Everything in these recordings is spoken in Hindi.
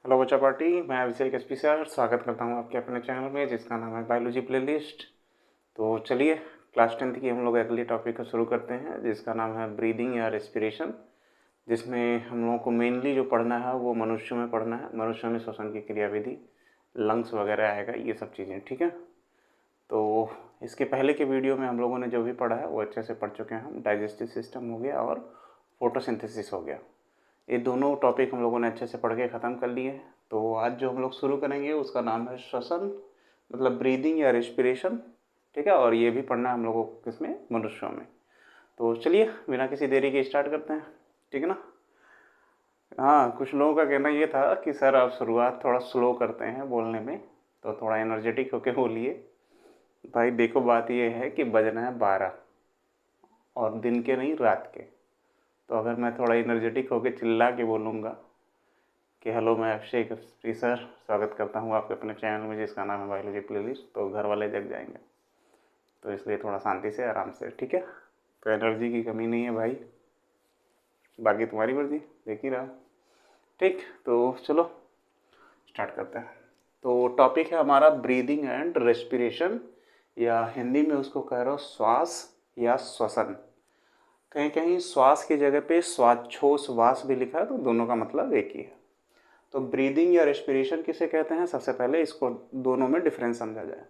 हेलो बच्चा पार्टी, मैं अभिषेक एसपी सर स्वागत करता हूँ आपके अपने चैनल में जिसका नाम है बायोलॉजी प्लेलिस्ट। तो चलिए क्लास 10th की हम लोग अगली टॉपिक को शुरू करते हैं जिसका नाम है ब्रीदिंग या रेस्पिरेशन, जिसमें हम लोगों को मेनली जो पढ़ना है वो मनुष्य में पढ़ना है। मनुष्य में श्वसन की क्रियाविधि, लंग्स वगैरह आएगा, ये सब चीज़ें, ठीक है। तो इसके पहले के वीडियो में हम लोगों ने जो भी पढ़ा है वो अच्छे से पढ़ चुके हैं हम। डाइजेस्टिव सिस्टम हो गया और फोटोसिंथेसिस हो गया, ये दोनों टॉपिक हम लोगों ने अच्छे से पढ़ के ख़त्म कर लिए हैं। तो आज जो हम लोग शुरू करेंगे उसका नाम है श्वसन, मतलब ब्रीदिंग या रेस्पिरेशन, ठीक है। और ये भी पढ़ना है हम लोगों को किसमें, मनुष्यों में। तो चलिए बिना किसी देरी के स्टार्ट करते हैं, ठीक है ना। हाँ, कुछ लोगों का कहना ये था कि सर आप शुरुआत थोड़ा स्लो करते हैं बोलने में, तो थोड़ा एनर्जेटिक होके बोलिए। भाई देखो, बात ये है कि बजना है 12 और दिन के नहीं, रात के। तो अगर मैं थोड़ा एनर्जेटिक होके चिल्ला के बोलूँगा कि हेलो मैं अभिषेक सर स्वागत करता हूँ आपके अपने चैनल में जिसका नाम है बायोलॉजी प्लेलिस्ट, तो घर वाले जग जाएंगे। तो इसलिए थोड़ा शांति से आराम से, ठीक है। तो एनर्जी की कमी नहीं है भाई, बाकी तुम्हारी मर्जी, देख ही रहा। ठीक, तो चलो स्टार्ट करते हैं। तो टॉपिक है हमारा ब्रीदिंग एंड रेस्पिरेशन, या हिंदी में उसको कह रहा हूँ श्वास या श्वसन। कहीं कहीं श्वास की जगह पे श्वासोच्छ्वास भी लिखा है, तो दोनों का मतलब एक ही है। तो ब्रीदिंग या रेस्पिरेशन किसे कहते हैं, सबसे पहले इसको दोनों में डिफरेंस समझा जाए।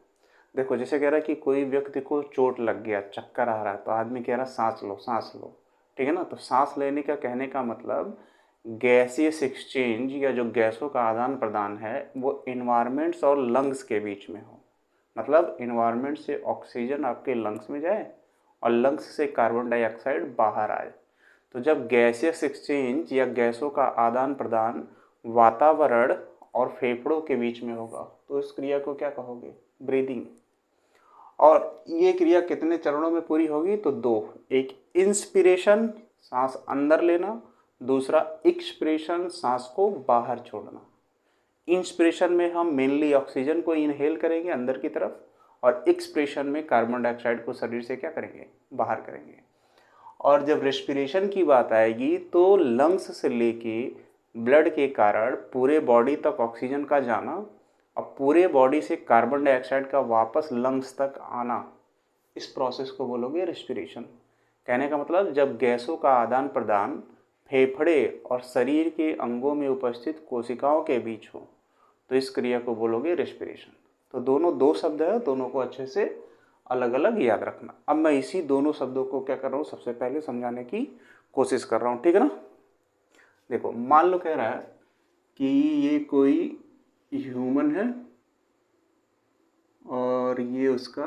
देखो, जैसे कह रहा है कि कोई व्यक्ति को चोट लग गया, चक्कर आ रहा है, तो आदमी कह रहा है सांस लो सांस लो, ठीक है ना। तो सांस लेने का कहने का मतलब गैसियस एक्सचेंज या जो गैसों का आदान प्रदान है वो इन्वायरमेंट्स और लंग्स के बीच में हो। मतलब इन्वायरमेंट से ऑक्सीजन आपके लंग्स में जाए और लंग्स से कार्बन डाइऑक्साइड बाहर आए। तो जब गैसियस एक्सचेंज या गैसों का आदान प्रदान वातावरण और फेफड़ों के बीच में होगा तो इस क्रिया को क्या कहोगे, ब्रीदिंग। और ये क्रिया कितने चरणों में पूरी होगी, तो दो। एक इंस्पिरेशन, सांस अंदर लेना, दूसरा एक्सपिरेशन, सांस को बाहर छोड़ना। इंस्पिरेशन में हम मेनली ऑक्सीजन को इनहेल करेंगे अंदर की तरफ, और एक्सपिरेशन में कार्बन डाइऑक्साइड को शरीर से क्या करेंगे, बाहर करेंगे। और जब रेस्पिरेशन की बात आएगी तो लंग्स से लेके ब्लड के कारण पूरे बॉडी तक ऑक्सीजन का जाना और पूरे बॉडी से कार्बन डाइऑक्साइड का वापस लंग्स तक आना, इस प्रोसेस को बोलोगे रेस्पिरेशन। कहने का मतलब जब गैसों का आदान प्रदान फेफड़े और शरीर के अंगों में उपस्थित कोशिकाओं के बीच हो तो इस क्रिया को बोलोगे रेस्पिरेशन। तो दोनों दो शब्द है, दोनों को अच्छे से अलग अलग याद रखना। अब मैं इसी दोनों शब्दों को क्या कर रहा हूँ, सबसे पहले समझाने की कोशिश कर रहा हूँ, ठीक है ना। देखो, मान लो कह रहा है कि ये कोई ह्यूमन है और ये उसका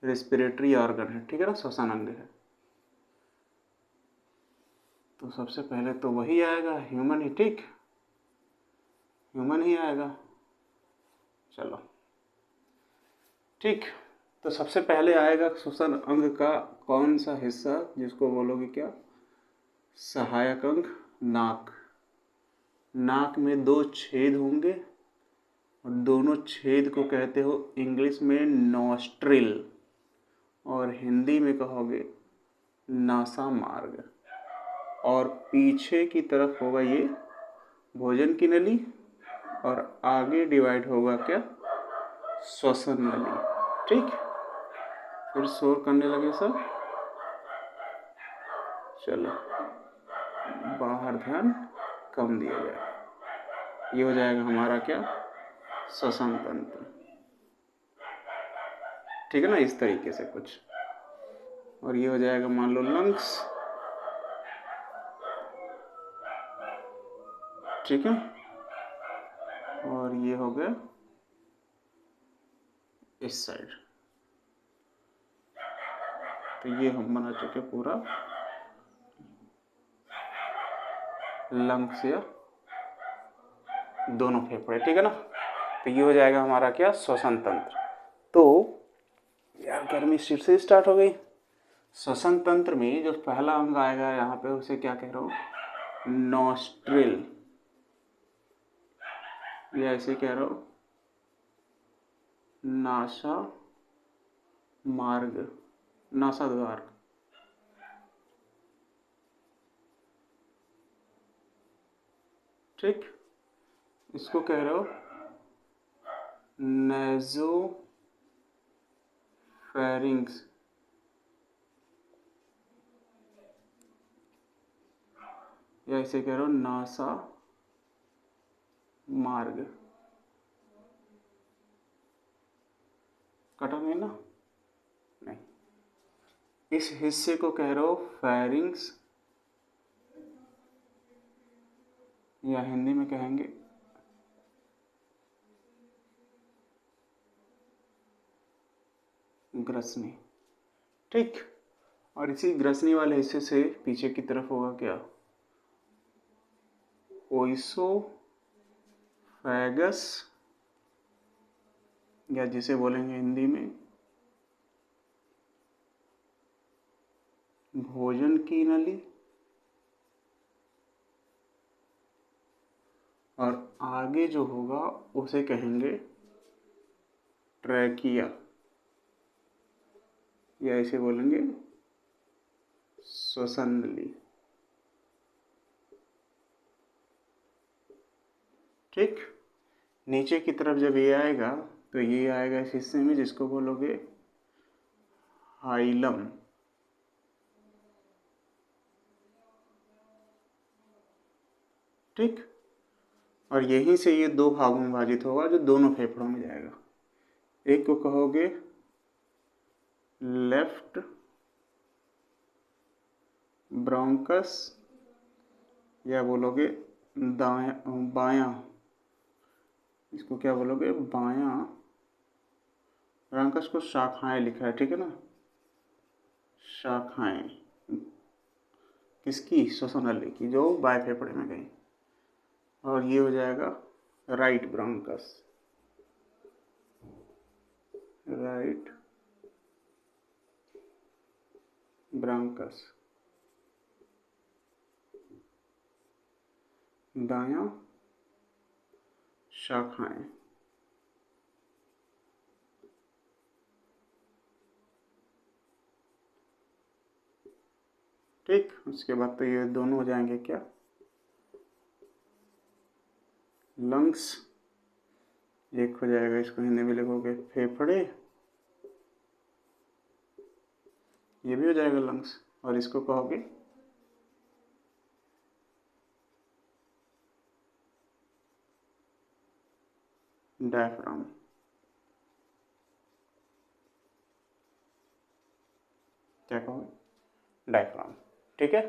रेस्पिरेटरी ऑर्गन है, ठीक है ना, श्वसन अंग है। तो सबसे पहले तो वही आएगा, ह्यूमन ही, ठीक, ह्यूमन ही आएगा। चलो ठीक, तो सबसे पहले आएगा श्वसन अंग का कौन सा हिस्सा, जिसको बोलोगे क्या, सहायक अंग, नाक। नाक में दो छेद होंगे और दोनों छेद को कहते हो इंग्लिश में नॉस्ट्रिल और हिंदी में कहोगे नासा मार्ग। और पीछे की तरफ होगा ये भोजन की नली और आगे डिवाइड होगा क्या, श्वसन नली, ठीक। फिर शोर करने लगे सब, चलो बाहर ध्यान कम दिया जाए। ये हो जाएगा हमारा क्या, श्वसन तंत्र, ठीक है ना, इस तरीके से कुछ। और ये हो जाएगा मान लो लंग्स, ठीक है। और ये हो गया इस साइड। तो ये हम बना चुके पूरा लंग्स या दोनों फेफड़े, ठीक है ना। तो ये हो जाएगा हमारा क्या, श्वसन तंत्र। तो यार गर्मी सिर से स्टार्ट हो गई। श्वसन तंत्र में जो पहला अंग आएगा यहाँ पे उसे क्या कह रहा हूँ, नॉस्ट्रिल, या ऐसे कह रहा हूँ नासा मार्ग, नासा द्वार, ठीक। इसको कह रहे हो नेज़ोफेरिंक्स, या इसे कह रहे हो नासा मार्ग। कटा नहीं ना? नहीं। इस हिस्से को कह रहे हो फेरिंग्स, या हिंदी में कहेंगे ग्रसनी। ठीक। और इसी ग्रसनी वाले हिस्से से पीछे की तरफ होगा क्या? ओइसोफेगस, या जिसे बोलेंगे हिंदी में भोजन की नली। और आगे जो होगा उसे कहेंगे ट्रैकिया, या इसे बोलेंगे श्वसन नली। ठीक। नीचे की तरफ जब ये आएगा तो ये आएगा इस हिस्से में जिसको बोलोगे हाइलम। ठीक। और यहीं से ये दो भागों में विभाजित होगा जो दोनों फेफड़ों में जाएगा। एक को कहोगे लेफ्ट ब्रोंकस, या बोलोगे बायां, इसको क्या बोलोगे बायां ब्रोंकस को शाखाएं लिखा है, ठीक है ना? शाखाएं किसकी? श्वसन नली की, जो बाएं फेफड़े में गई। और ये हो जाएगा राइट ब्रोंकस, राइट ब्रोंकस, दायां शाखाएं। ठीक। उसके बाद तो ये दोनों हो जाएंगे क्या? लंग्स। एक हो जाएगा, इसको हिंदी में लिखोगे फेफड़े, ये भी हो जाएगा लंग्स। और इसको कहोगे डायफ्राम। क्या कहोगे? डायफ्राम। ठीक है।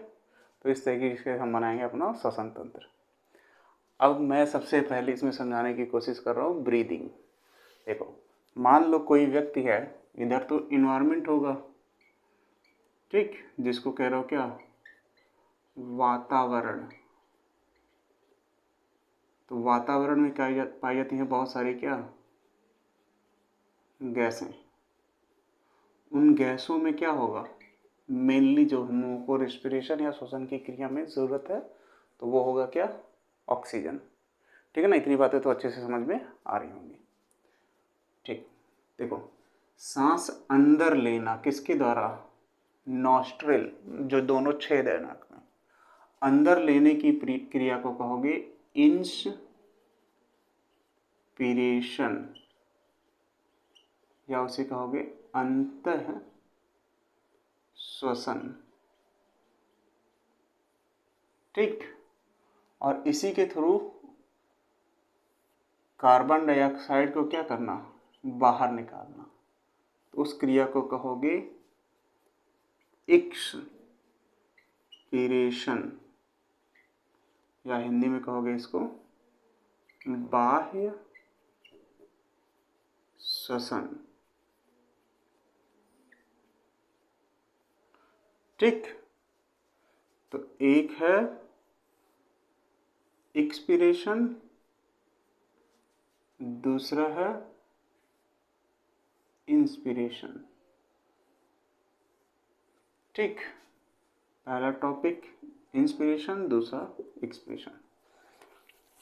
तो इस तरीके से हम बनाएंगे अपना श्वसन तंत्र। अब मैं सबसे पहले इसमें समझाने की कोशिश कर रहा हूँ ब्रीदिंग। देखो, मान लो कोई व्यक्ति है, इधर तो इन्वायरमेंट होगा, ठीक, जिसको कह रहे हो क्या? वातावरण। तो वातावरण में क्या पाई जाती है? बहुत सारी क्या गैसें। उन गैसों में क्या होगा? मेनली जो हम लोगों को रेस्पिरेशन या श्वसन की क्रिया में ज़रूरत है तो वो होगा क्या? ऑक्सीजन। ठीक है ना? इतनी बातें तो अच्छे से समझ में आ रही होंगी। ठीक। देखो, सांस अंदर लेना किसके द्वारा? नॉस्ट्रिल, जो दोनों छेद है नाक में, अंदर लेने की क्रिया को कहोगे इंस्पिरेशन, या उसे कहोगे अंतः श्वसन। ठीक। और इसी के थ्रू कार्बन डाइऑक्साइड को क्या करना? बाहर निकालना। तो उस क्रिया को कहोगे एक्सपीरेशन, या हिंदी में कहोगे इसको बाह्य श्वसन। ठीक। तो एक है एक्सपीरेशन, दूसरा है इंस्पिरेशन। ठीक। पहला टॉपिक इंस्पिरेशन, दूसरा एक्सपीरेशन।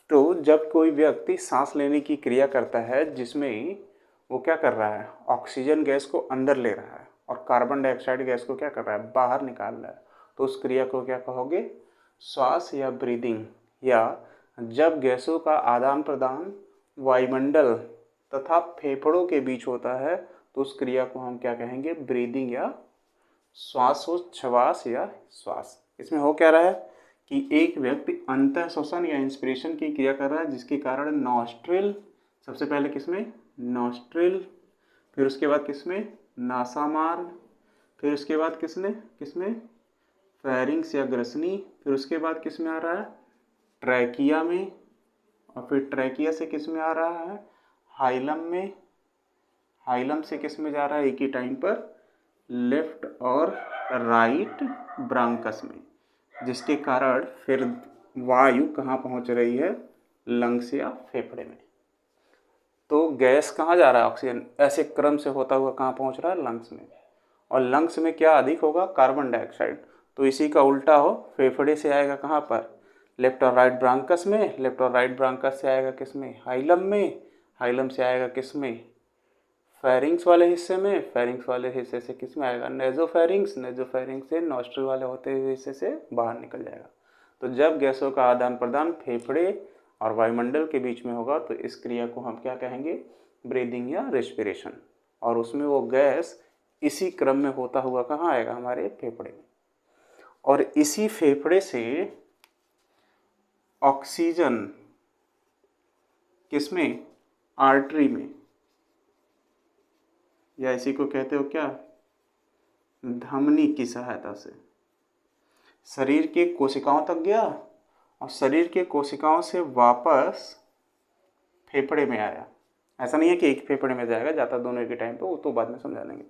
तो जब कोई व्यक्ति सांस लेने की क्रिया करता है जिसमें वो क्या कर रहा है? ऑक्सीजन गैस को अंदर ले रहा है और कार्बन डाइऑक्साइड गैस को क्या कर रहा है? बाहर निकाल रहा है। तो उस क्रिया को क्या कहोगे? श्वास या ब्रीदिंग या जब गैसों का आदान प्रदान वायुमंडल तथा फेफड़ों के बीच होता है तो उस क्रिया को हम क्या कहेंगे? ब्रीदिंग या श्वासोच्छ्वास या श्वास। इसमें हो क्या रहा है कि एक व्यक्ति अंतः श्वसन या इंस्पिरेशन की क्रिया कर रहा है, जिसके कारण नॉस्ट्रिल, सबसे पहले किसमें? नॉस्ट्रिल, फिर उसके बाद किसमें? नासामार्ग, फिर उसके बाद किसमें? फेरिंग्स या ग्रसनी, फिर उसके बाद किसमें आ रहा है? ट्रैकिया में, और फिर ट्रैकिया से किसमें आ रहा है? हाइलम में, हाइलम से किसमें जा रहा है एक ही टाइम पर? लेफ्ट और राइट ब्रांकस में, जिसके कारण फिर वायु कहाँ पहुँच रही है? लंग्स या फेफड़े में। तो गैस कहाँ जा रहा है? ऑक्सीजन ऐसे क्रम से होता हुआ कहाँ पहुँच रहा है? लंग्स में। और लंग्स में क्या अधिक होगा? Carbon dioxide. तो इसी का उल्टा हो, फेफड़े से आएगा कहाँ पर? लेफ्ट और राइट ब्रांकस में, लेफ्ट और राइट ब्रांकस से आएगा किसमें? हाइलम में, हाइलम से आएगा किसमें? फेरिंग्स वाले हिस्से में, फेरिंग्स वाले हिस्से से किसमें आएगा? नेजोफेरिंग्स, नेजोफेरिंग्स से नॉस्ट्रिल वाले होते हुए हिस्से से बाहर निकल जाएगा। तो जब गैसों का आदान प्रदान फेफड़े और वायुमंडल के बीच में होगा तो इस क्रिया को हम क्या कहेंगे? ब्रीदिंग या रेस्पिरेशन। और उसमें वो गैस इसी क्रम में होता हुआ कहाँ आएगा? हमारे फेफड़े में। और इसी फेफड़े से ऑक्सीजन किसमें? आर्टरी में, या इसी को कहते हो क्या? धमनी की सहायता से शरीर के कोशिकाओं तक गया, और शरीर के कोशिकाओं से वापस फेफड़े में आया। ऐसा नहीं है कि एक फेफड़े में जाएगा, जाता दोनों के टाइम पे, वो तो बाद में समझा लेंगे।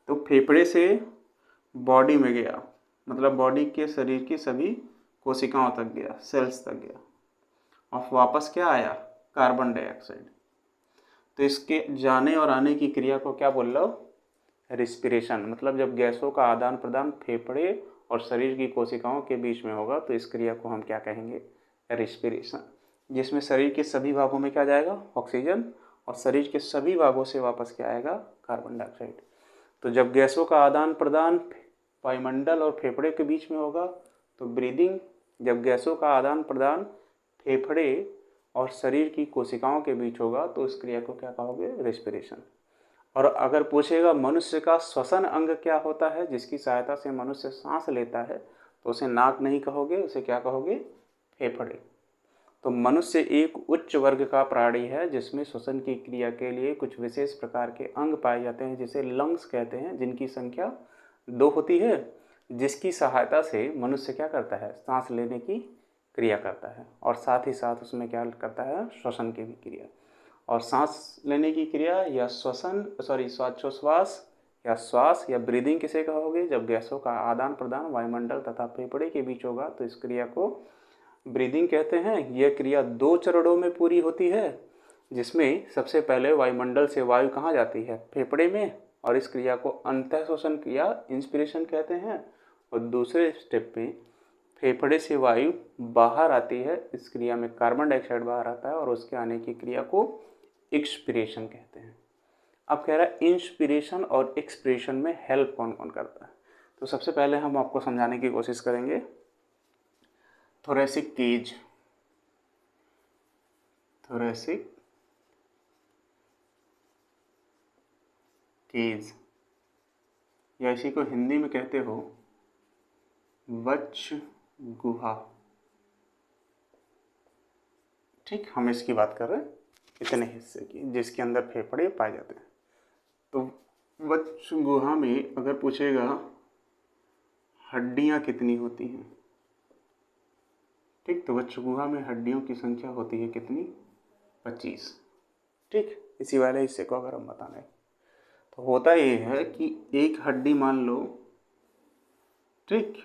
तो फेफड़े से बॉडी में गया, मतलब बॉडी के शरीर की सभी कोशिकाओं तक गया, सेल्स तक गया, और वापस क्या आया? Carbon dioxide. तो इसके जाने और आने की क्रिया को क्या बोल रहा हूँ? रिस्पिरेशन। मतलब जब गैसों का आदान प्रदान फेफड़े और शरीर की कोशिकाओं के बीच में होगा तो इस क्रिया को हम क्या कहेंगे? रिस्पिरेशन। जिसमें शरीर के सभी भागों में क्या जाएगा? ऑक्सीजन, और शरीर के सभी भागों से वापस क्या आएगा? Carbon dioxide. तो जब गैसों का आदान प्रदान वायुमंडल और फेफड़े के बीच में होगा तो ब्रीदिंग। जब गैसों का आदान प्रदान फेफड़े और शरीर की कोशिकाओं के बीच होगा तो इस क्रिया को क्या कहोगे? रेस्पिरेशन। और अगर पूछेगा मनुष्य का श्वसन अंग क्या होता है जिसकी सहायता से मनुष्य सांस लेता है, तो उसे नाक नहीं कहोगे, उसे क्या कहोगे? फेफड़े। तो मनुष्य एक उच्च वर्ग का प्राणी है जिसमें श्वसन की क्रिया के लिए कुछ विशेष प्रकार के अंग पाए जाते हैं जिसे लंग्स कहते हैं, जिनकी संख्या 2 होती है, जिसकी सहायता से मनुष्य क्या करता है? सांस लेने की क्रिया करता है, और साथ ही साथ उसमें क्या करता है? श्वसन की भी क्रिया। और सांस लेने की क्रिया या श्वासोच्छ्वास या श्वास या ब्रीदिंग किसे कहोगे? जब गैसों का आदान प्रदान वायुमंडल तथा फेफड़े के बीच होगा तो इस क्रिया को ब्रीदिंग कहते हैं। यह क्रिया 2 चरणों में पूरी होती है, जिसमें सबसे पहले वायुमंडल से वायु कहाँ जाती है? फेफड़े में, और इस क्रिया को अंतः श्वसन क्रिया इंस्पिरेशन कहते हैं। और दूसरे स्टेप में फेफड़े से वायु बाहर आती है, इस क्रिया में कार्बन डाइऑक्साइड बाहर आता है, और उसके आने की क्रिया को एक्सपिरेशन कहते हैं। अब कह रहा है इंस्पिरेशन और एक्सपिरेशन में हेल्प कौन कौन करता है? तो सबसे पहले हम आपको समझाने की कोशिश करेंगे। थोरेसिक केज, थोरेसिक केज, या इसी को हिंदी में कहते हो वक्ष गुहा। ठीक, हम इसकी बात कर रहे हैं इतने हिस्से की जिसके अंदर फेफड़े पाए जाते हैं। तो वक्ष गुहा में अगर पूछेगा हड्डियां कितनी होती हैं, ठीक, तो वक्ष गुहा में हड्डियों की संख्या होती है कितनी? 25। ठीक, इसी वाले हिस्से को अगर हम बताना है तो होता ये है कि एक हड्डी मान लो, ठीक,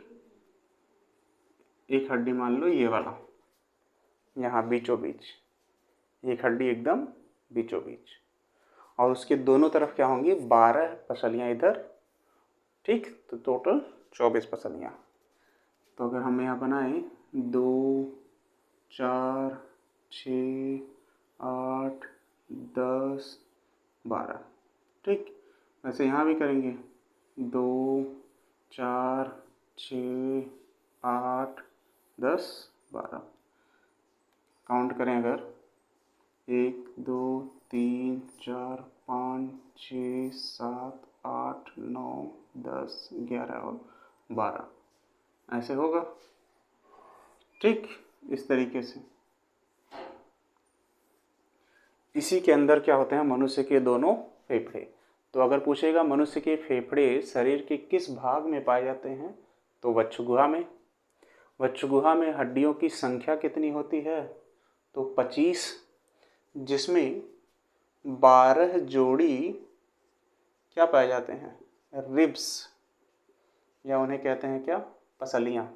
एक हड्डी मान लो ये वाला, यहाँ बीचों बीच एक हड्डी एकदम बीचों बीच, और उसके दोनों तरफ क्या होंगी? 12 पसलियाँ इधर, ठीक, तो टोटल 24 पसलियाँ। तो अगर हम यहाँ बनाएं 2, 4, 6, 8, 10, 12, ठीक, वैसे यहाँ भी करेंगे 2, 4, 6, 8, 10, 12। काउंट करें अगर 1 2 3 4 5 6 7 8 9 10 11 और 12 ऐसे होगा। ठीक, इस तरीके से। इसी के अंदर क्या होते हैं, मनुष्य के दोनों फेफड़े। तो अगर पूछेगा मनुष्य के फेफड़े शरीर के किस भाग में पाए जाते हैं, तो वक्षगुहा में। वक्षगुहा में हड्डियों की संख्या कितनी होती है, तो 25, जिसमें 12 जोड़ी क्या पाए जाते हैं, रिब्स, या उन्हें कहते हैं क्या, पसलियाँ।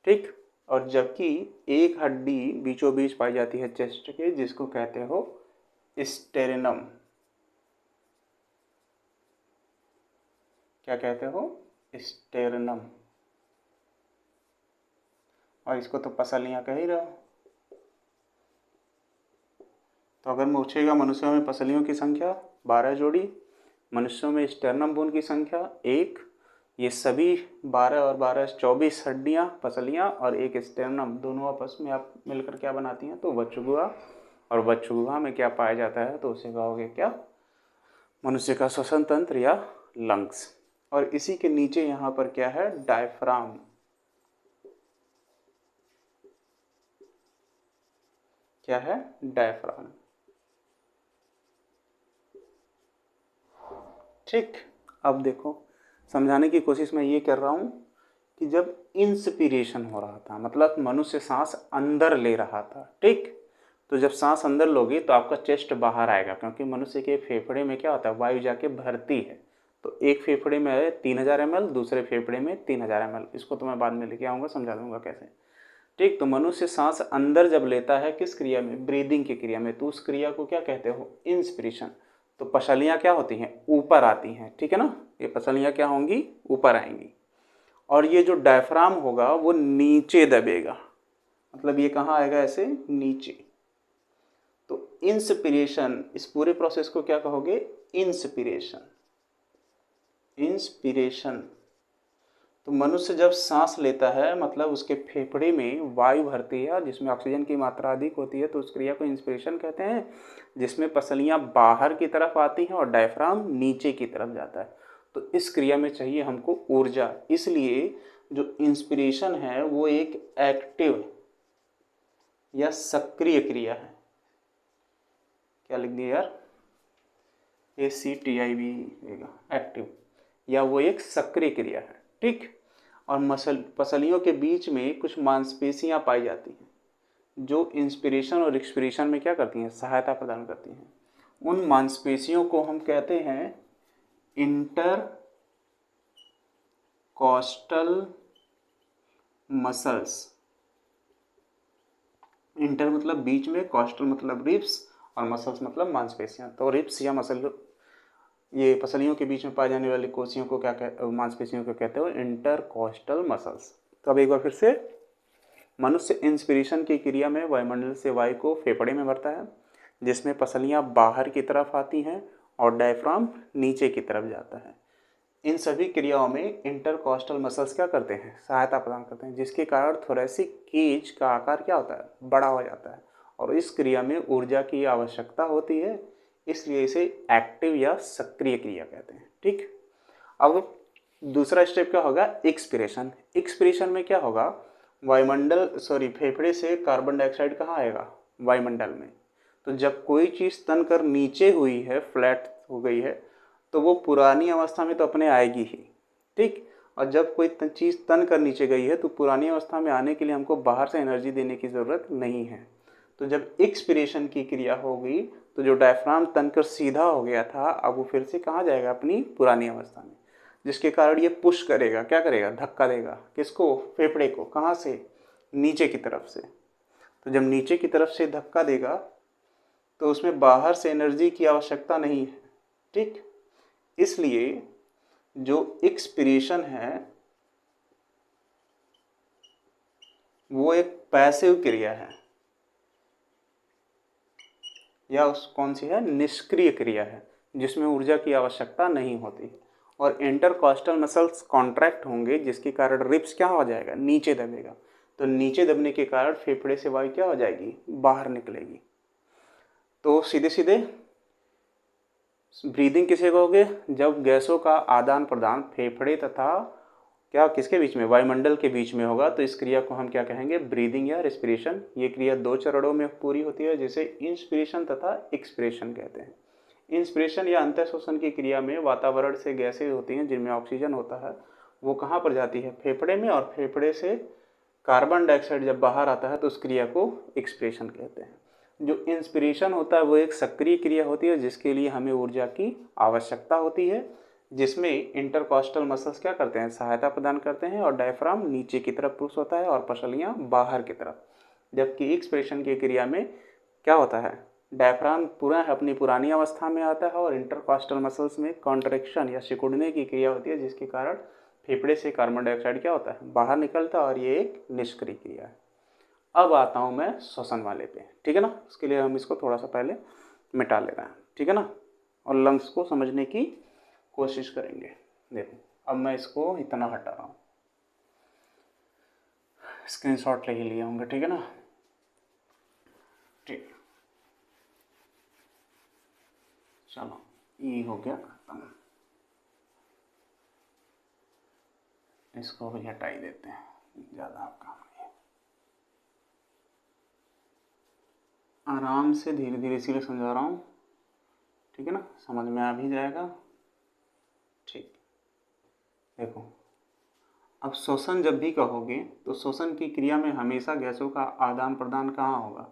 ठीक, और जबकि एक हड्डी बीचों बीच पाई जाती है चेस्ट के, जिसको कहते हो स्टेरेनम। क्या कहते हो, स्टेरेनम। और इसको तो पसलियाँ कह ही रहे हो। तो अगर पूछेगा मनुष्यों में पसलियों की संख्या 12 जोड़ी, मनुष्यों में स्टेर्नम बोन की संख्या 1, ये सभी 12 और 12 24 हड्डियाँ, पसलियाँ और एक स्टेर्नम, दोनों आपस में आप मिलकर क्या बनाती हैं, तो वक्षगुहा। और वक्षगुहा में क्या पाया जाता है, तो उसे कहोगे क्या, मनुष्य का श्वसन तंत्र या लंग्स। और इसी के नीचे यहाँ पर क्या है, डायफ्राम। क्या है, डायफ्राम। ठीक, अब देखो, समझाने की कोशिश मैं ये कर रहा हूँ कि जब इंस्पिरेशन हो रहा था, मतलब मनुष्य सांस अंदर ले रहा था, ठीक, तो जब सांस अंदर लोगे तो आपका चेस्ट बाहर आएगा, क्योंकि मनुष्य के फेफड़े में क्या होता है, वायु जाके भरती है। तो एक फेफड़े में 3000 ml, दूसरे फेफड़े में 3000 ml। इसको तो मैं बाद में लेके आऊँगा, समझा दूंगा कैसे। ठीक, तो मनुष्य सांस अंदर जब लेता है, किस क्रिया में, ब्रीदिंग की क्रिया में, तो उस क्रिया को क्या कहते हो, इंस्पिरेशन। तो पसलियाँ क्या होती हैं, ऊपर आती हैं, ठीक है ना, ये पसलियाँ क्या होंगी, ऊपर आएंगी। और ये जो डायफ्राम होगा वो नीचे दबेगा, मतलब ये कहाँ आएगा, ऐसे नीचे। तो इंस्पिरेशन, इस पूरे प्रोसेस को क्या कहोगे, इंस्पिरेशन। इंस्पिरेशन। तो मनुष्य जब सांस लेता है, मतलब उसके फेफड़े में वायु भरती है जिसमें ऑक्सीजन की मात्रा अधिक होती है, तो उस क्रिया को इंस्पिरेशन कहते हैं, जिसमें पसलियाँ बाहर की तरफ आती हैं और डायफ्राम नीचे की तरफ जाता है। तो इस क्रिया में चाहिए हमको ऊर्जा, इसलिए जो इंस्पिरेशन है वो एक एक्टिव या सक्रिय क्रिया है। क्या लिख दिया यार, ACTIV, एक्टिव, या वो एक सक्रिय क्रिया है। ठीक, और पसलियों के बीच में कुछ मांसपेशियां पाई जाती हैं जो इंस्पिरेशन और एक्सपिरेशन में क्या करती हैं, सहायता प्रदान करती हैं। उन मांसपेशियों को हम कहते हैं इंटरकॉस्टल मसल्स। इंटर मतलब बीच में, कॉस्टल मतलब रिब्स, और मसल्स मतलब मांसपेशियां। तो रिब्स या मसल, ये पसलियों के बीच में पाए जाने वाली कोशियों को मांसपेशियों को कहते हो इंटरकॉस्टल मसल्स। तो अब एक बार फिर से, मनुष्य इंस्पिरेशन की क्रिया में वायुमंडल से वायु को फेफड़े में भरता है, जिसमें पसलियां बाहर की तरफ आती हैं और डायफ्राम नीचे की तरफ जाता है। इन सभी क्रियाओं में इंटरकॉस्टल मसल्स क्या करते हैं, सहायता प्रदान करते हैं, जिसके कारण थोरेसिक केज का आकार क्या होता है, बड़ा हो जाता है। और इस क्रिया में ऊर्जा की आवश्यकता होती है, इसलिए इसे एक्टिव या सक्रिय क्रिया कहते हैं। ठीक, अब दूसरा स्टेप क्या होगा, एक्सपिरेशन। एक्सपिरेशन में क्या होगा, फेफड़े से कार्बन डाइऑक्साइड कहाँ आएगा, वायुमंडल में। तो जब कोई चीज़ तनकर नीचे हुई है, फ्लैट हो गई है, तो वो पुरानी अवस्था में तो अपने आएगी ही। ठीक, और जब कोई चीज़ तन कर नीचे गई है तो पुरानी अवस्था में आने के लिए हमको बाहर से एनर्जी देने की ज़रूरत नहीं है। तो जब एक्सपिरेशन की क्रिया होगी तो जो डायफ्राम तनकर सीधा हो गया था, अब वो फिर से कहाँ जाएगा, अपनी पुरानी अवस्था में, जिसके कारण ये पुश करेगा, क्या करेगा, धक्का देगा, किसको, फेफड़े को, कहाँ से, नीचे की तरफ से। तो जब नीचे की तरफ से धक्का देगा तो उसमें बाहर से एनर्जी की आवश्यकता नहीं है। ठीक, इसलिए जो एक्सपिरेशन है वो एक पैसिव क्रिया है, या उस कौन सी है, निष्क्रिय क्रिया है, जिसमें ऊर्जा की आवश्यकता नहीं होती। और इंटरकॉस्टल मसल्स कॉन्ट्रैक्ट होंगे, जिसके कारण रिब्स क्या हो जाएगा, नीचे दबेगा, तो नीचे दबने के कारण फेफड़े से वायु क्या हो जाएगी, बाहर निकलेगी। तो सीधे सीधे ब्रीदिंग किसे कहोगे, जब गैसों का आदान प्रदान फेफड़े तथा क्या किसके बीच में, वायुमंडल के बीच में होगा, तो इस क्रिया को हम क्या कहेंगे, ब्रीदिंग या रेस्पिरेशन। ये क्रिया 2 चरणों में पूरी होती है, जिसे इंस्पिरेशन तथा एक्सपिरेशन कहते हैं। इंस्पिरेशन या अंतः शोषण की क्रिया में वातावरण से गैसें होती हैं जिनमें ऑक्सीजन होता है, वो कहाँ पर जाती है, फेफड़े में, और फेफड़े से कार्बन डाइऑक्साइड जब बाहर आता है तो उस क्रिया को एक्सपिरेशन कहते हैं। जो इंस्पिरेशन होता है वो एक सक्रिय क्रिया होती है जिसके लिए हमें ऊर्जा की आवश्यकता होती है, जिसमें इंटरकॉस्टल मसल्स क्या करते हैं, सहायता प्रदान करते हैं, और डायफ्राम नीचे की तरफ पुश होता है और पसलियाँ बाहर की तरफ। जबकि एक्सपिरेशन की क्रिया में क्या होता है, डायफ्राम पूरा अपनी पुरानी अवस्था में आता है और इंटरकॉस्टल मसल्स में कॉन्ट्रैक्शन या सिकुड़ने की क्रिया होती है, जिसके कारण फेफड़े से कार्बन डाइऑक्साइड क्या होता है, बाहर निकलता है, और ये एक निष्क्रिय क्रिया है। अब आता हूँ मैं श्वसन वाले पे, ठीक है ना। उसके लिए हम इसको थोड़ा सा पहले मिटा ले रहे हैं, ठीक है ना, और लंग्स को समझने की कोशिश करेंगे। देखो अब मैं इसको इतना हटा रहा हूँ, स्क्रीनशॉट ले ही लिए होंगे, ठीक है ना, ठीक। चलो ये हो गया खत्म, इसको भी हटा ही देते हैं, ज़्यादा काम नहीं है। आराम से धीरे धीरे इसीलिए समझा रहा हूँ, ठीक है ना, समझ में आ भी जाएगा, ठीक। देखो अब श्वसन जब भी कहोगे तो श्वसन की क्रिया में हमेशा गैसों का आदान प्रदान कहाँ होगा,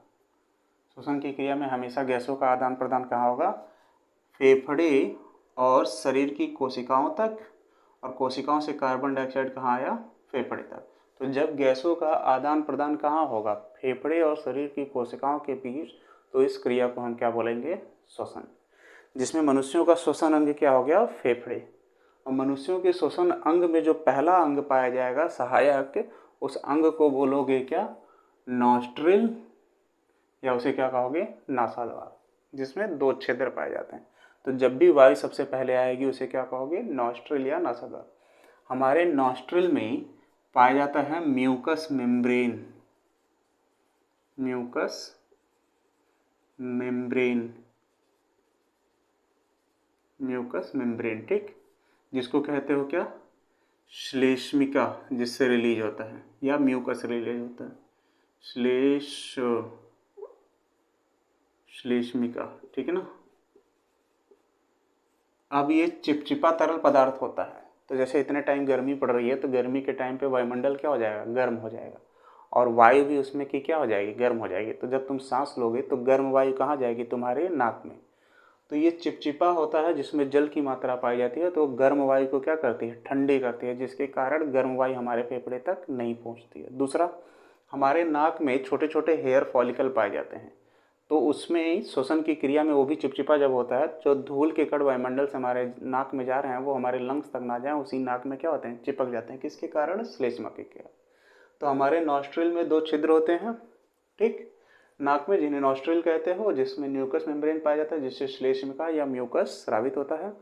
श्वसन की क्रिया में हमेशा गैसों का आदान प्रदान कहाँ होगा, फेफड़े और शरीर की कोशिकाओं तक, और कोशिकाओं से कार्बन डाइऑक्साइड कहाँ आया, फेफड़े तक। तो जब गैसों का आदान प्रदान कहाँ होगा, फेफड़े और शरीर की कोशिकाओं के बीच, तो इस क्रिया को हम क्या बोलेंगे, श्वसन। जिसमें मनुष्यों का श्वसन अंग क्या हो गया, फेफड़े। और मनुष्यों के श्वसन अंग में जो पहला अंग पाया जाएगा सहायक, उस अंग को बोलोगे क्या, नॉस्ट्रिल, या उसे क्या कहोगे, नासाद्वार, जिसमें 2 छिद्र पाए जाते हैं। तो जब भी वायु सबसे पहले आएगी उसे क्या कहोगे, नॉस्ट्रिल या नासाद्वार। हमारे नॉस्ट्रिल में पाया जाता है mucus membrane, mucus membrane, mucus membrane, ठीक, जिसको कहते हो क्या, श्लेष्मिका, जिससे रिलीज होता है, या म्यूकस रिलीज होता है, श्लेष्मिका, ठीक है ना। अब ये चिपचिपा तरल पदार्थ होता है, तो जैसे इतने टाइम गर्मी पड़ रही है तो गर्मी के टाइम पे वायुमंडल क्या हो जाएगा, गर्म हो जाएगा, और वायु भी उसमें की क्या हो जाएगी, गर्म हो जाएगी। तो जब तुम सांस लोगे तो गर्म वायु कहाँ जाएगी, तुम्हारे नाक में। तो ये चिपचिपा होता है जिसमें जल की मात्रा पाई जाती है, तो गर्म वायु को क्या करती है, ठंडी करती है, जिसके कारण गर्म वायु हमारे फेफड़े तक नहीं पहुँचती है। दूसरा, हमारे नाक में छोटे छोटे हेयर फॉलिकल पाए जाते हैं, तो उसमें श्वसन की क्रिया में वो भी चिपचिपा जब होता है, जो धूल के कण वायुमंडल से हमारे नाक में जा रहे हैं वो हमारे लंग्स तक ना जाएं, उसी नाक में क्या होते हैं, चिपक जाते हैं, किसके कारण, श्लेष्मा के कारण। तो हमारे नॉस्ट्रिल में 2 छिद्र होते हैं, ठीक, नाक में, जिन्हें नॉस्ट्रिल कहते हो, जिसमें म्यूकस मेम्ब्रेन पाया जाता है, जिससे श्लेष्मिका या म्यूकस स्रावित होता है।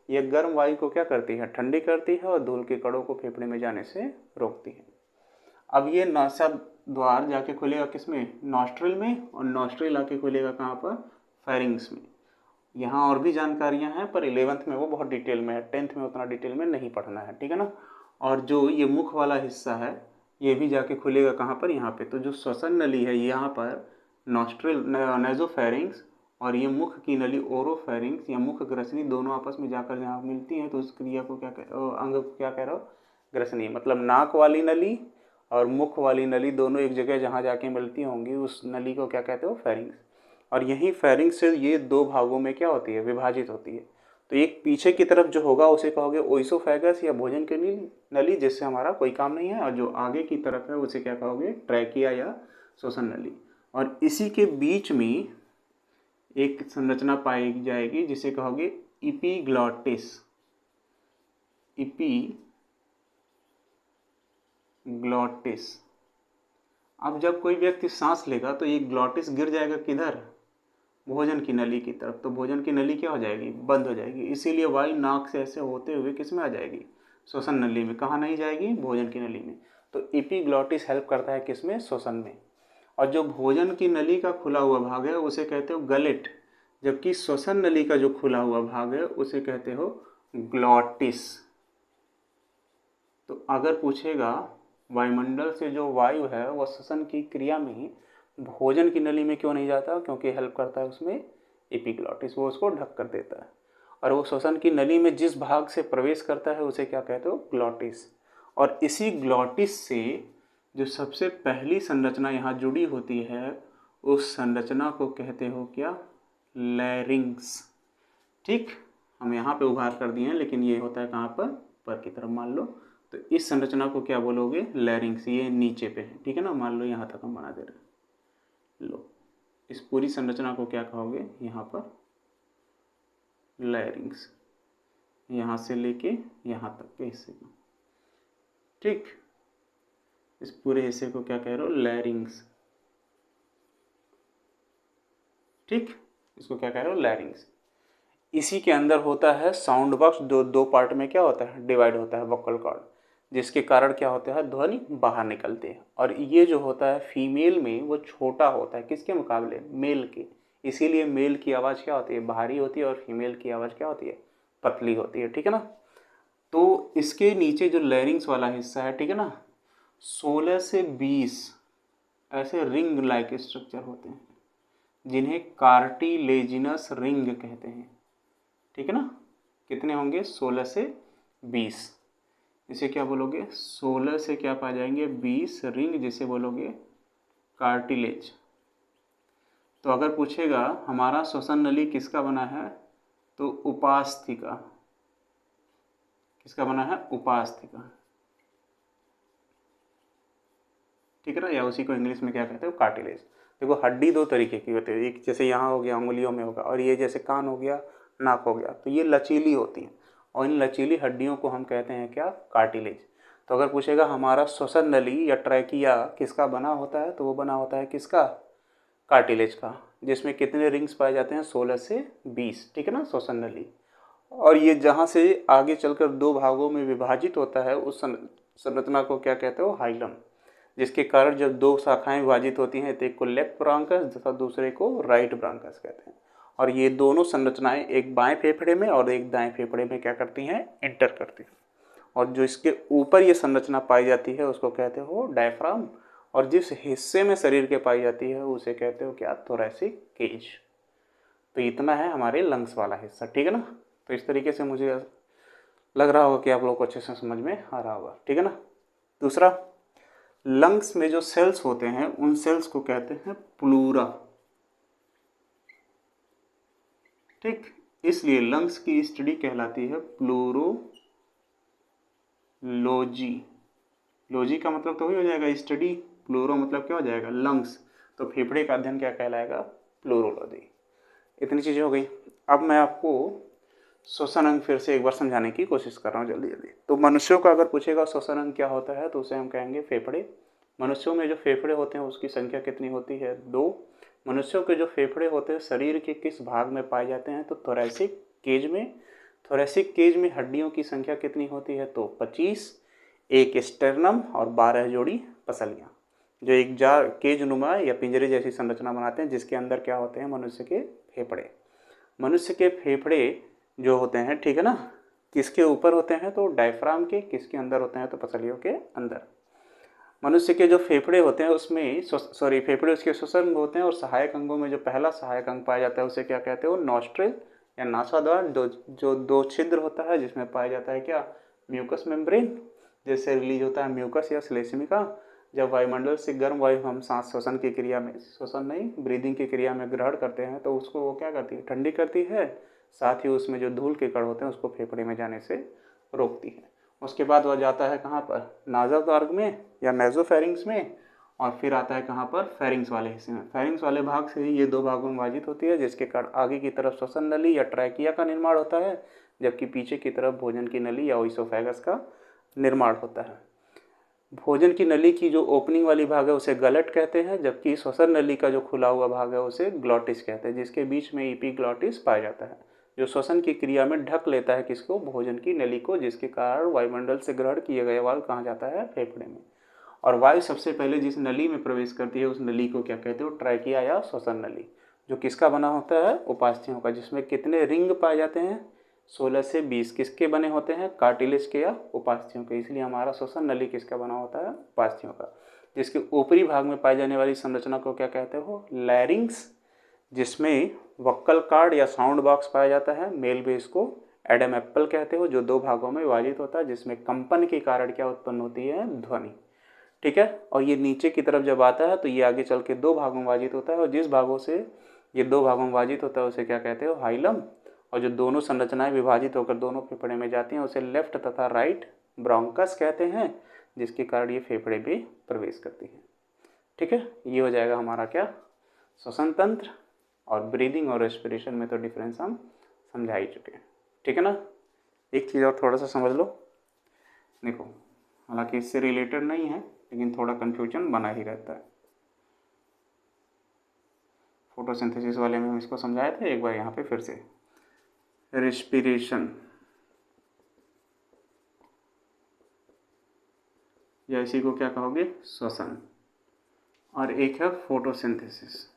यह गर्म वायु को क्या करती है, ठंडी करती है, और धूल के कणों को फेफड़े में जाने से रोकती है। अब ये नासा द्वार जाके खुलेगा किसमें, नॉस्ट्रिल में, और नॉस्ट्रिल आके खुलेगा कहाँ पर, फेरिंग्स में। यहाँ और भी जानकारियाँ हैं पर 11th में वो बहुत डिटेल में है, 10th में उतना डिटेल में नहीं पढ़ना है, ठीक है ना। और जो ये मुख वाला हिस्सा है ये भी जाके खुलेगा कहाँ पर, यहाँ पे। तो जो श्वसन नली है यहाँ पर नॉस्ट्रिल, नेजोफेरिंग्स, और ये मुख की नली ओरोफेरिंग्स या मुख ग्रसनी, दोनों आपस में जाकर जहाँ मिलती हैं तो उस क्रिया को क्या अंग को क्या कह रहे हो, ग्रसनी। मतलब नाक वाली नली और मुख वाली नली दोनों एक जगह जहाँ जाके मिलती होंगी उस नली को क्या कहते हो, फेरिंग्स। और यही फेरिंग्स से ये 2 भागों में क्या होती है, विभाजित होती है। तो एक पीछे की तरफ जो होगा उसे कहोगे ओइसोफेगस या भोजन की नली, जिससे हमारा कोई काम नहीं है, और जो आगे की तरफ है उसे क्या कहोगे, ट्रैकिया या श्वसन नली। और इसी के बीच में एक संरचना पाई जाएगी जिसे कहोगे इपीग्लॉटिस, ग्लॉटिस। अब जब कोई व्यक्ति सांस लेगा तो ये ग्लॉटिस गिर जाएगा किधर, भोजन की नली की तरफ। तो भोजन की नली क्या हो जाएगी, बंद हो जाएगी, इसीलिए वायु नाक से ऐसे होते हुए किस में आ जाएगी, श्वसन नली में। कहाँ नहीं जाएगी, भोजन की नली में। तो एपिग्लॉटिस हेल्प करता है किसमें, श्वसन में। और जो भोजन की नली का खुला हुआ भाग है उसे कहते हो गलेट, जबकि श्वसन नली का जो खुला हुआ भाग है उसे कहते हो ग्लॉटिस। तो अगर पूछेगा वायुमंडल से जो वायु है वह श्वसन की क्रिया में भोजन की नली में क्यों नहीं जाता, क्योंकि हेल्प करता है उसमें एपिग्लॉटिस, वो उसको ढक कर देता है। और वो श्वसन की नली में जिस भाग से प्रवेश करता है उसे क्या कहते हो, ग्लॉटिस। और इसी ग्लॉटिस से जो सबसे पहली संरचना यहाँ जुड़ी होती है उस संरचना को कहते हो क्या, लैरिंग्स। ठीक, हम यहाँ पे उभार कर दिए हैं, लेकिन ये होता है कहाँ पर की तरफ मान लो। तो इस संरचना को क्या बोलोगे, लैरिंग्स। ये नीचे पे है, ठीक है ना, मान लो यहाँ तक हम बना दे रहे हैं। लो, इस पूरी संरचना को क्या कहोगे, यहाँ पर लैरिंग्स, यहाँ से लेके यहाँ तक के हिस्से को। ठीक, इस पूरे हिस्से को क्या कह रहे हो, लैरिंग्स। ठीक, इसको क्या कह रहे हो, लैरिंग्स। इसी के अंदर होता है साउंड बॉक्स, दो पार्ट में क्या होता है, डिवाइड होता है वोकल कॉर्ड, जिसके कारण क्या होता है, ध्वनि बाहर निकलती है। और ये जो होता है फीमेल में वो छोटा होता है किसके मुकाबले, मेल के। इसीलिए मेल की आवाज़ क्या होती है, भारी होती है, और फीमेल की आवाज़ क्या होती है, पतली होती है। ठीक है ना। तो इसके नीचे जो लैरिंग्स वाला हिस्सा है, ठीक है ना, 16 से 20 ऐसे रिंग लाइक स्ट्रक्चर होते हैं जिन्हें कार्टिलेजिनस रिंग कहते हैं। ठीक है ना, कितने होंगे, 16 से 20। इसे क्या बोलोगे, 16 से क्या पा जाएंगे, 20 रिंग, जिसे बोलोगे कार्टिलेज। तो अगर पूछेगा हमारा श्वसन नली किसका बना है, तो उपास्थिका। किसका बना है, उपास्थिका। ठीक है ना, या उसी को इंग्लिश में क्या कहते हो, कार्टिलेज। देखो हड्डी दो तरीके की होती है, एक जैसे यहाँ हो गया उंगलियों में होगा, और ये जैसे कान हो गया, नाक हो गया, तो ये लचीली होती हैं, और इन लचीली हड्डियों को हम कहते हैं क्या, कार्टिलेज। तो अगर पूछेगा हमारा श्वसन नली या ट्रैकिया किसका बना होता है, तो वो बना होता है किसका, कार्टिलेज का, जिसमें कितने रिंग्स पाए जाते हैं, 16 से 20। ठीक है ना, श्वसन नली। और ये जहाँ से आगे चलकर दो भागों में विभाजित होता है उस संरचना को क्या कहते हो, हाइलम, जिसके कारण जब दो शाखाएं विभाजित होती हैं तो एक को लेफ्ट ब्रांकस तथा दूसरे को राइट ब्रांकस कहते हैं। और ये दोनों संरचनाएं एक बाएं फेफड़े में और एक दाएं फेफड़े में क्या करती हैं, इंटर करती हैं। और जो इसके ऊपर ये संरचना पाई जाती है उसको कहते हो डायफ्राम, और जिस हिस्से में शरीर के पाई जाती है उसे कहते हो क्या, थोरैसिक केज। तो इतना है हमारे लंग्स वाला हिस्सा। ठीक है ना। तो इस तरीके से मुझे लग रहा होगा कि आप लोगों को अच्छे से समझ में आ रहा होगा। ठीक है ना। दूसरा, लंग्स में जो सेल्स होते हैं उन सेल्स को कहते हैं प्लूरा। ठीक, इसलिए लंग्स की स्टडी कहलाती है प्लूरोलॉजी। लॉजी का मतलब तो वही हो जाएगा स्टडी, प्लूरो मतलब क्या हो जाएगा, लंग्स। तो फेफड़े का अध्ययन क्या कहलाएगा, प्लूरोलॉजी। इतनी चीज़ें हो गई। अब मैं आपको श्वसन अंग फिर से एक बार समझाने की कोशिश कर रहा हूँ जल्दी जल्दी। तो मनुष्यों का अगर पूछेगा श्वसन अंग क्या होता है तो उसे हम कहेंगे फेफड़े। मनुष्यों में जो फेफड़े होते हैं उसकी संख्या कितनी होती है, 2। मनुष्यों के जो फेफड़े होते हैं शरीर के किस भाग में पाए जाते हैं, तो थोरैसिक केज में। थोरैसिक केज में हड्डियों की संख्या कितनी होती है, तो 25, एक स्टेर्नम और 12 जोड़ी पसलियाँ, जो एक जार केज नुमा या पिंजरे जैसी संरचना बनाते हैं, जिसके अंदर क्या होते हैं, मनुष्य के फेफड़े। मनुष्य के फेफड़े जो होते हैं, ठीक है ना, किसके ऊपर होते हैं, तो डायफ्राम के। किसके अंदर होते हैं, तो पसलियों के अंदर। मनुष्य के जो फेफड़े होते हैं उसमें फेफड़े उसके श्वसन होते हैं, और सहायक अंगों में जो पहला सहायक अंग पाया जाता है उसे क्या कहते हो, नॉस्ट्रिल या नासाद्वार, जो दो छिद्र होता है जिसमें पाया जाता है क्या, म्यूकस मेम्ब्रेन, जिससे रिलीज होता है म्यूकस या श्लेष्मिका। जब वायुमंडल से गर्म वायु हम सांस श्वसन की क्रिया में, श्वसन नहीं ब्रीदिंग की क्रिया में ग्रहण करते हैं तो उसको वो क्या करती है, ठंडी करती है, साथ ही उसमें जो धूल के कण होते हैं उसको फेफड़े में जाने से रोकती है। उसके बाद वह जाता है कहाँ पर, नासाद्वार में या नेजोफेरिंग्स में, और फिर आता है कहाँ पर, फेरिंग्स वाले हिस्से में। फेरिंग्स वाले भाग से ही ये दो भागों में विभाजित होती है, जिसके कारण आगे की तरफ श्वसन नली या ट्रैकिया का निर्माण होता है, जबकि पीछे की तरफ भोजन की नली या ओइसोफेगस का निर्माण होता है। भोजन की नली की जो ओपनिंग वाली भाग है उसे गलट कहते हैं, जबकि श्वसन नली का जो खुला हुआ भाग है उसे ग्लॉटिस कहते हैं, जिसके बीच में एपिग्लॉटिस पाया जाता है, जो श्वसन की क्रिया में ढक लेता है किसको, भोजन की नली को, जिसके कारण वायुमंडल से ग्रहण किए गए वाल कहाँ जाता है, फेफड़े में। और वायु सबसे पहले जिस नली में प्रवेश करती है उस नली को क्या कहते हो, ट्रैकिया या श्वसन नली, जो किसका बना होता है, उपास्थ्यों का, जिसमें कितने रिंग पाए जाते हैं, 16 से 20, किसके बने होते हैं, कार्टिलेज के या उपास्थ्यों के। इसलिए हमारा श्वसन नली किसका बना होता है, उपास्थ्यों का। जिसके ऊपरी भाग में पाई जाने वाली संरचना को क्या कहते हो, लैरिंग्स, जिसमें वक्कल कार्ड या साउंड बॉक्स पाया जाता है। मेल बेस को एडम एप्पल कहते हो, जो 2 भागों में विभाजित होता है, जिसमें कंपन के कारण क्या उत्पन्न होती है, ध्वनि। ठीक है। और ये नीचे की तरफ जब आता है तो ये आगे चल के 2 भागों में विभाजित होता है, और जिस भागों से ये 2 भागों में विभाजित होता है उसे क्या कहते हो, हाइलम। और जो दोनों संरचनाएं विभाजित होकर दोनों फेफड़े में जाती हैं उसे लेफ्ट तथा राइट ब्रोंकस कहते हैं, जिसके कारण ये फेफड़े में प्रवेश करती है। ठीक है। ये हो जाएगा हमारा क्या, श्वसन तंत्र। और ब्रीदिंग और रेस्पिरेशन में तो डिफरेंस हम समझा ही चुके हैं। ठीक है ना। एक चीज़ और थोड़ा सा समझ लो, देखो, हालांकि इससे रिलेटेड नहीं है लेकिन थोड़ा कन्फ्यूजन बना ही रहता है। फोटोसिंथेसिस वाले में हम इसको समझाए थे, एक बार यहाँ पे फिर से। रेस्पिरेशन या इसी को क्या कहोगे, श्वसन, और एक है फोटोसिंथेसिस।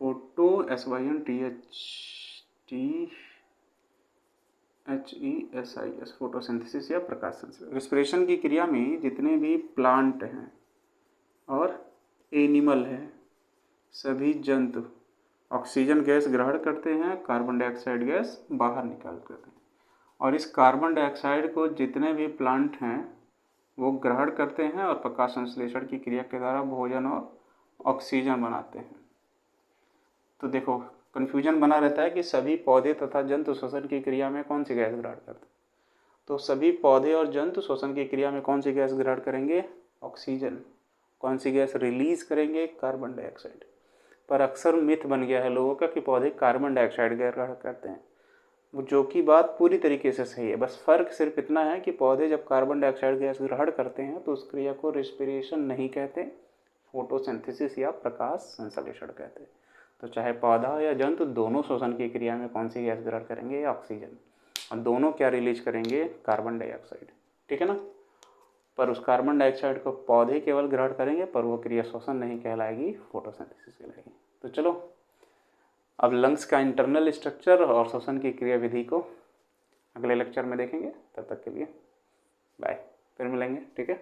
फोटो SYNTHESIS, फोटोसिंथेसिस या प्रकाश संश्लेषण। रेस्पिरेशन की क्रिया में जितने भी प्लांट हैं और एनिमल हैं, सभी जंतु ऑक्सीजन गैस ग्रहण करते हैं, कार्बन डाइऑक्साइड गैस बाहर निकाल करते हैं। और इस कार्बन डाइऑक्साइड को जितने भी प्लांट हैं वो ग्रहण करते हैं और प्रकाश संश्लेषण की क्रिया के द्वारा भोजन और ऑक्सीजन बनाते हैं। तो देखो, कन्फ्यूजन बना रहता है कि सभी पौधे तथा जंतु श्वसन की क्रिया में कौन सी गैस ग्रहण करते हैं। तो सभी पौधे और जंतु श्वसन की क्रिया में कौन सी गैस ग्रहण करेंगे, ऑक्सीजन। कौन सी गैस रिलीज करेंगे, कार्बन डाइऑक्साइड। पर अक्सर मिथ बन गया है लोगों का कि पौधे कार्बन डाइऑक्साइड गैस ग्रहण करते हैं, जो कि बात पूरी तरीके से सही है। बस फर्क सिर्फ इतना है कि पौधे जब कार्बन डाइऑक्साइड गैस ग्रहण करते हैं तो उस क्रिया को रेस्पिरेशन नहीं कहते, फोटोसिंथेसिस या प्रकाश संश्लेषण कहते हैं। तो चाहे पौधा हो या जंतु, दोनों श्वसन की क्रिया में कौन सी गैस ग्रहण करेंगे, ऑक्सीजन, और दोनों क्या रिलीज करेंगे, कार्बन डाइऑक्साइड। ठीक है ना। पर उस कार्बन डाइऑक्साइड को पौधे केवल ग्रहण करेंगे, पर वो क्रिया श्वसन नहीं कहलाएगी, फोटोसिंथेसिस कहलाएगी। तो चलो, अब लंग्स का इंटरनल स्ट्रक्चर और श्वसन की क्रिया विधि को अगले लेक्चर में देखेंगे। तब तक के लिए बाय, फिर मिलेंगे। ठीक है।